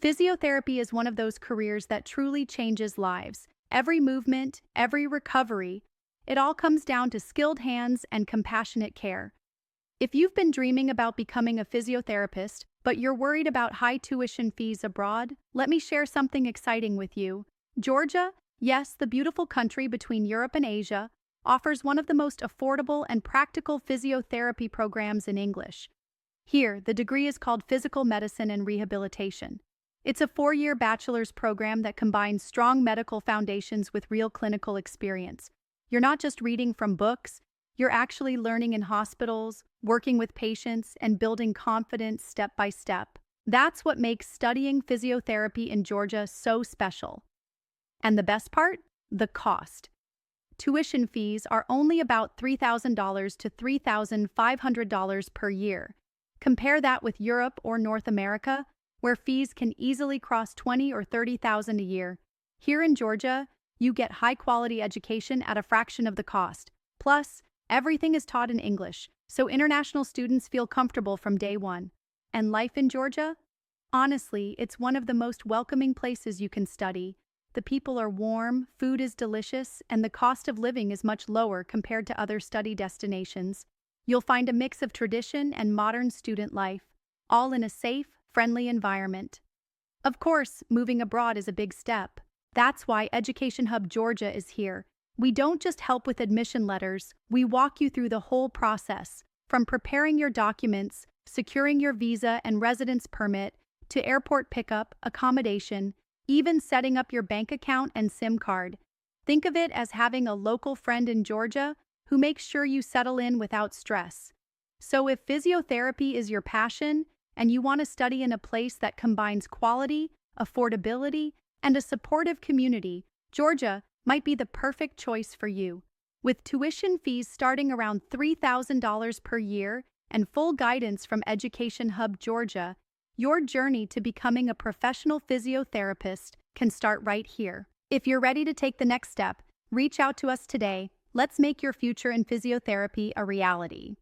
Physiotherapy is one of those careers that truly changes lives. Every movement, every recovery, it all comes down to skilled hands and compassionate care. If you've been dreaming about becoming a physiotherapist, but you're worried about high tuition fees abroad, let me share something exciting with you. Georgia, yes, the beautiful country between Europe and Asia, offers one of the most affordable and practical physiotherapy programs in English. Here, the degree is called Physical Medicine and Rehabilitation. It's a 4-year bachelor's program that combines strong medical foundations with real clinical experience. You're not just reading from books, you're actually learning in hospitals, working with patients, and building confidence step by step. That's what makes studying physiotherapy in Georgia so special. And the best part? The cost. Tuition fees are only about $3,000 to $3,500 per year. Compare that with Europe or North America, where fees can easily cross $20,000 or $30,000 a year. Here in Georgia, you get high-quality education at a fraction of the cost. Plus, everything is taught in English, so international students feel comfortable from day one. And life in Georgia? Honestly, it's one of the most welcoming places you can study. The people are warm, food is delicious, and the cost of living is much lower compared to other study destinations. You'll find a mix of tradition and modern student life, all in a safe, friendly environment. Of course, moving abroad is a big step. That's why Education Hub Georgia is here. We don't just help with admission letters, we walk you through the whole process, from preparing your documents, securing your visa and residence permit, to airport pickup, accommodation, even setting up your bank account and SIM card. Think of it as having a local friend in Georgia who makes sure you settle in without stress. So if physiotherapy is your passion, and you want to study in a place that combines quality, affordability, and a supportive community, Georgia might be the perfect choice for you. With tuition fees starting around $3,000 per year and full guidance from Education Hub Georgia, your journey to becoming a professional physiotherapist can start right here. If you're ready to take the next step, reach out to us today. Let's make your future in physiotherapy a reality.